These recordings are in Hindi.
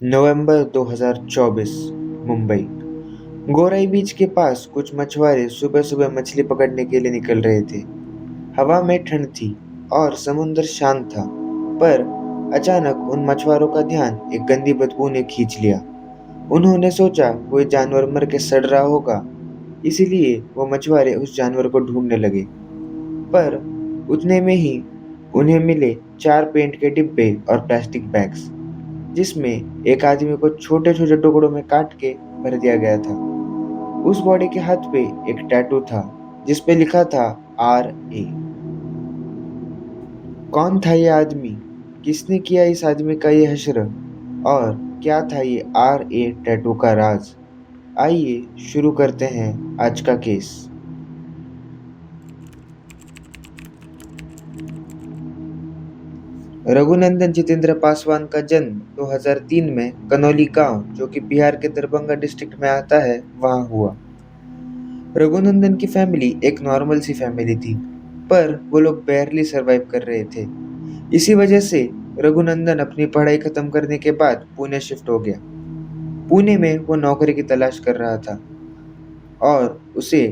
नवंबर 2024 मुंबई। गोराई बीच के पास कुछ मछुआरे सुबह सुबह मछली पकड़ने के लिए निकल रहे थे। हवा में ठंड थी और समुद्र शांत था, पर अचानक उन मछुआरों का ध्यान एक गंदी बदबू ने खींच लिया। उन्होंने सोचा कोई जानवर मर के सड़ रहा होगा, इसीलिए वो मछुआरे उस जानवर को ढूंढने लगे। पर उतने में ही उन्हें मिले 4 पेंट के डिब्बे और प्लास्टिक बैग्स, जिसमें एक आदमी को छोटे छोटे टुकड़ों में काट के भर दिया गया था। उस बॉडी के हाथ पे एक टैटू था, जिस पे लिखा था RA। कौन था ये आदमी? किसने किया इस आदमी का ये हश्र? और क्या था ये RA टैटू का राज? आइए शुरू करते हैं आज का केस। रघुनंदन जितेंद्र पासवान का जन्म 2003 में कनौली गांव, जो कि बिहार के दरभंगा डिस्ट्रिक्ट में आता है, वहां हुआ। रघुनंदन की फैमिली एक नॉर्मल सी फैमिली थी, पर वो लोग बैरली सरवाइव कर रहे थे। इसी वजह से रघुनंदन अपनी पढ़ाई खत्म करने के बाद पुणे शिफ्ट हो गया। पुणे में वो नौकरी की तलाश कर रहा था और उसे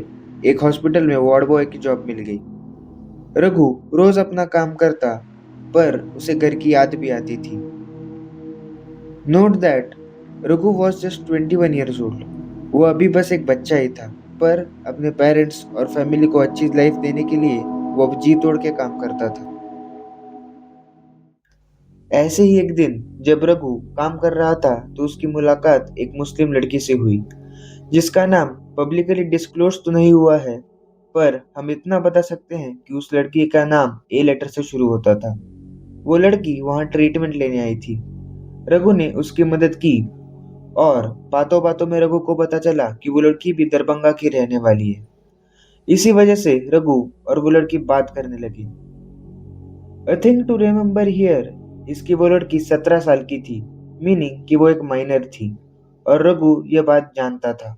एक हॉस्पिटल में वार्ड बॉय की जॉब मिल गई। रघु रोज अपना काम करता, पर उसे घर की याद भी आती थी। Note that Raghu was just 21 years old। वो अभी बस एक बच्चा ही था, पर अपने पेरेंट्स और फैमिली को अच्छी लाइफ देने के लिए वो अब जी तोड़ के काम करता था। ऐसे ही एक दिन जब रघु काम कर रहा था, तो उसकी मुलाकात एक मुस्लिम लड़की से हुई, जिसका नाम पब्लिकली डिस्क्लोज तो नहीं हुआ है, पर हम इतना बता सकते हैं कि उस लड़की का नाम A लेटर से शुरू होता था। वो लड़की वहां ट्रीटमेंट लेने आई थी। रघु ने उसकी मदद की और बातों बातों में रघु को पता चला कि वो लड़की भी दरभंगा की रहने वाली है। इसी वजह से रघु और वो लड़की बात करने लगी। A thing to remember here, इसकी वो लड़की 17 साल की थी, मीनिंग कि वो एक माइनर थी, और रघु ये बात जानता था।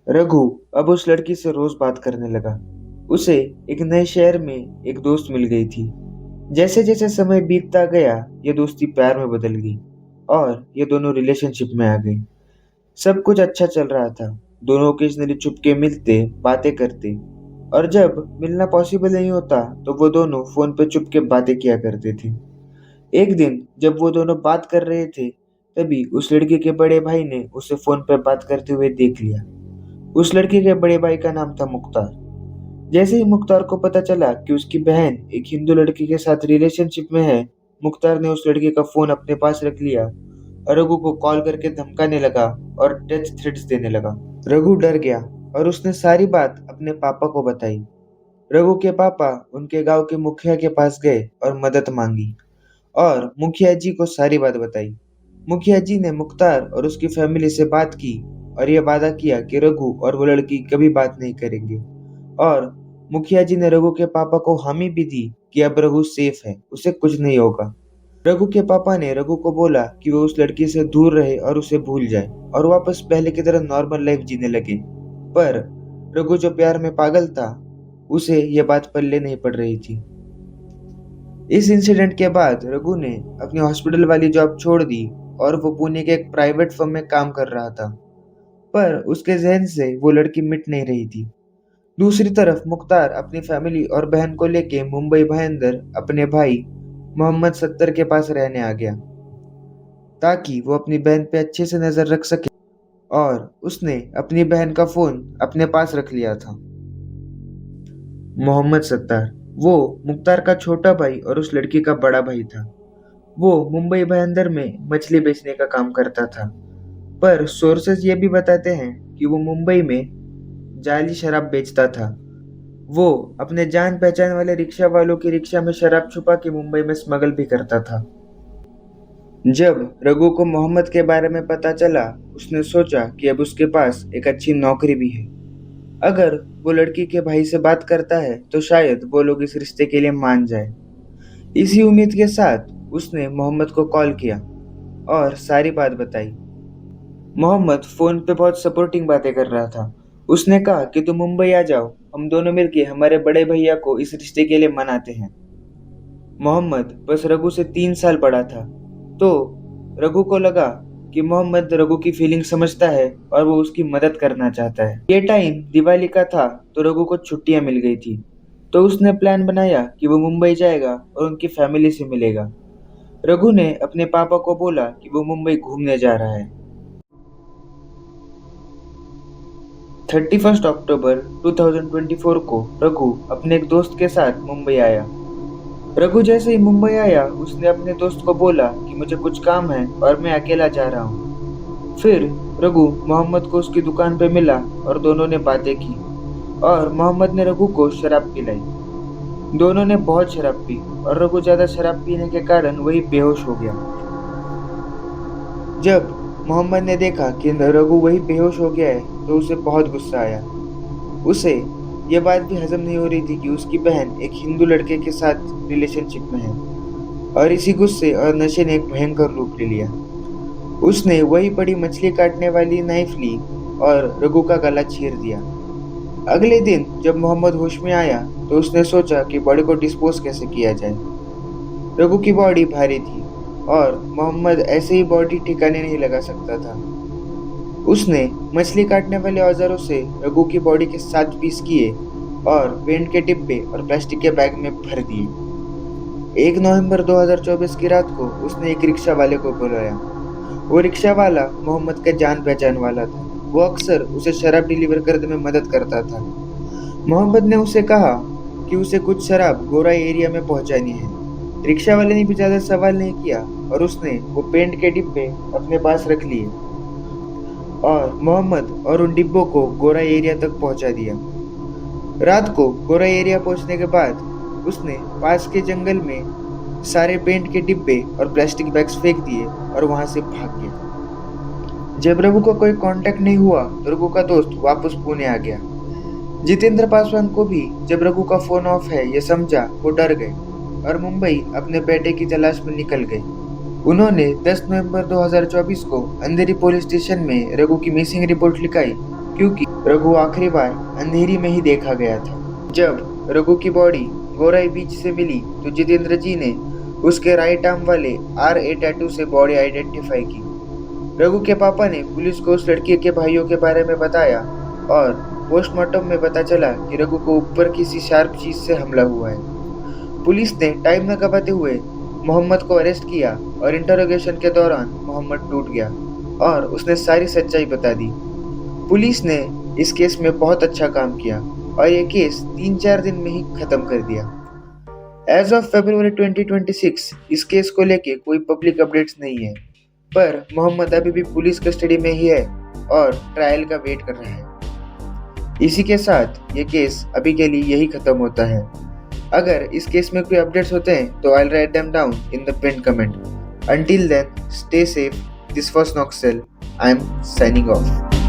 रघु अब उस लड़की से रोज बात करने लगा। उसे एक नए शहर में एक दोस्त मिल गई थी। जैसे जैसे समय बीतता गया, ये दोस्ती प्यार में बदल गई और ये दोनों रिलेशनशिप में आ गई। सब कुछ अच्छा चल रहा था। दोनों ओकेजनली चुपके मिलते, बातें करते, और जब मिलना पॉसिबल नहीं होता तो वो दोनों फोन पे चुपके बातें किया करते थे। एक दिन जब वो दोनों बात कर रहे थे, तभी उस लड़की के बड़े भाई ने उसे फोन पर बात करते हुए देख लिया। उस लड़के के बड़े भाई का नाम था मुख्तार। जैसे ही मुख्तार को पता चला कि उसकी बहन एक हिंदू लड़के के साथ रिलेशनशिप में है, मुख्तार ने उस लड़के का फोन अपने पास रख लिया और रघु को कॉल करके धमकाने लगा और डेथ थ्रेट्स देने लगा। रघु डर गया और उसने सारी बात अपने पापा को बताई। रघु के पापा उनके गांव के मुखिया के पास गए और मदद मांगी, और मुखिया जी को सारी बात बताई। मुखिया जी ने मुख्तार और उसकी फैमिली से बात की और यह वादा किया कि रघु और वो लड़की कभी बात नहीं करेंगे। और मुखिया जी ने रघु के पापा को हामी भी दी कि अब रघु सेफ है, उसे कुछ नहीं होगा। रघु के पापा ने रघु को बोला कि वो उस लड़की से दूर रहे और उसे भूल जाए और वापस पहले की तरह नॉर्मल लाइफ जीने लगे। पर रघु जो प्यार में पागल था, उसे यह बात पल्ले नहीं पड़ रही थी। इस इंसिडेंट के बाद रघु ने अपनी हॉस्पिटल वाली जॉब छोड़ दी और वो पुणे के एक प्राइवेट फर्म में काम कर रहा था, पर उसके जहन से वो लड़की मिट नहीं रही थी। दूसरी तरफ मुख्तार अपनी फैमिली और बहन को लेके मुंबई भाईंदर अपने भाई मोहम्मद सत्तर के पास रहने आ गया, ताकि वो अपनी बहन पे अच्छे से नजर रख सके, और उसने अपनी बहन का फोन अपने पास रख लिया था। मोहम्मद सत्तार वो मुख्तार का छोटा भाई और उस लड़की का बड़ा भाई था। वो मुंबई भाईंदर में मछली बेचने का काम करता था, पर सोर्सेज ये भी बताते हैं कि वो मुंबई में जाली शराब बेचता था। वो अपने जान पहचान वाले रिक्शा वालों की रिक्शा में शराब छुपा के मुंबई में स्मगल भी करता था। जब रघु को मोहम्मद के बारे में पता चला, उसने सोचा कि अब उसके पास एक अच्छी नौकरी भी है। अगर वो लड़की के भाई से बात करता है तो शायद वो लोग इस रिश्ते के लिए मान जाए। इसी उम्मीद के साथ उसने मोहम्मद को कॉल किया और सारी बात बताई। मोहम्मद फोन पे बहुत सपोर्टिंग बातें कर रहा था। उसने कहा कि तुम मुंबई आ जाओ, हम दोनों मिलके हमारे बड़े भैया को इस रिश्ते के लिए मनाते हैं। मोहम्मद बस रघु से 3 साल बड़ा था, तो रघु को लगा कि मोहम्मद रघु की फीलिंग समझता है और वो उसकी मदद करना चाहता है। ये टाइम दिवाली का था तो रघु को छुट्टियां मिल गई थी, तो उसने प्लान बनाया कि वो मुंबई जाएगा और उनकी फैमिली से मिलेगा। रघु ने अपने पापा को बोला कि वो मुंबई घूमने जा रहा है। 31 अक्टूबर 2024 को रघु अपने एक दोस्त के साथ मुंबई आया। रघु जैसे ही मुंबई आया उसने अपने दोस्त को बोला कि मुझे कुछ काम है और मैं अकेला जा रहा हूँ। फिर रघु मोहम्मद को उसकी दुकान पे मिला और दोनों ने बातें की और मोहम्मद ने रघु को शराब पिलाई। दोनों ने बहुत शराब पी और रघु ज्यादा शराब पीने के कारण वही बेहोश हो गया। जब मोहम्मद ने देखा कि रघु वही बेहोश हो गया है तो उसे बहुत गुस्सा आया। उसे यह बात भी हजम नहीं हो रही थी कि उसकी बहन एक हिंदू लड़के के साथ रिलेशनशिप में है और इसी गुस्से और नशे ने एक भयंकर रूप ले लिया। उसने वही बड़ी मछली काटने वाली नाइफ ली और रघु का गला चीर दिया। अगले दिन जब मोहम्मद होश में आया तो उसने सोचा कि बॉडी को डिस्पोज कैसे किया जाए। रघु की बॉडी भारी थी और मोहम्मद ऐसे ही बॉडी ठिकाने नहीं लगा सकता था। उसने मछली काटने वाले औजारों से रघु की बॉडी के 7 पीस किए और पेंट के डिब्बे और प्लास्टिक के बैग में भर दिए। 1 नवंबर 2024 की रात को उसने एक रिक्शा वाले को बुलाया। वो रिक्शा वाला मोहम्मद का जान पहचान वाला था। वो अक्सर उसे शराब डिलीवर करने में मदद करता था। मोहम्मद ने उसे कहा कि उसे कुछ शराब गोराई एरिया में पहुंचानी है। रिक्शा वाले ने भी ज्यादा सवाल नहीं किया और उसने वो पेंट के डिब्बे अपने पास रख लिए और मोहम्मद और उन डिब्बों को गोराई एरिया तक पहुंचा दिया। रात को गोराई एरिया पहुंचने के बाद उसने पास के जंगल में सारे पेंट के डिब्बे और प्लास्टिक बैग्स फेंक दिए और वहां से भाग गया। जब रघु का कोई कांटेक्ट नहीं हुआ तो रघु का दोस्त वापस पुणे आ गया। जितेंद्र पासवान को भी जब रघु का फोन ऑफ है ये समझा वो डर गए और मुंबई अपने बेटे की तलाश में निकल गए। उन्होंने 10 नवंबर 2024 को अंधेरी पुलिस स्टेशन में रघु की मिसिंग रिपोर्ट लिखाई क्योंकि रघु आखिरी बार अंधेरी में ही देखा गया था। जब रघु की बॉडी गोराई बीच से मिली तो जितेंद्र जी ने उसके राइट आर्म वाले RA टैटू से बॉडी आइडेंटिफाई की। रघु के पापा ने पुलिस को उस लड़की के भाइयों के बारे में बताया और पोस्टमार्टम में पता चला कि रघु को ऊपर किसी शार्प चीज से हमला हुआ है। पुलिस ने टाइम न गवाते हुए मोहम्मद को अरेस्ट किया और इंटरोगेशन के दौरान मोहम्मद टूट गया और उसने सारी सच्चाई बता दी। पुलिस ने इस केस में बहुत अच्छा काम किया और ये केस 3-4 दिन में ही खत्म कर दिया। एज ऑफ फरवरी 2026 इस केस को लेके कोई पब्लिक अपडेट्स नहीं है, पर मोहम्मद अभी भी पुलिस कस्टडी में ही है और ट्रायल का वेट कर रहा है। इसी के साथ ये केस अभी के लिए यही खत्म होता है। अगर इस केस में कोई अपडेट्स होते हैं तो I'll write them down in the pinned comment. Until then, stay safe. This was Noxel. I'm signing off.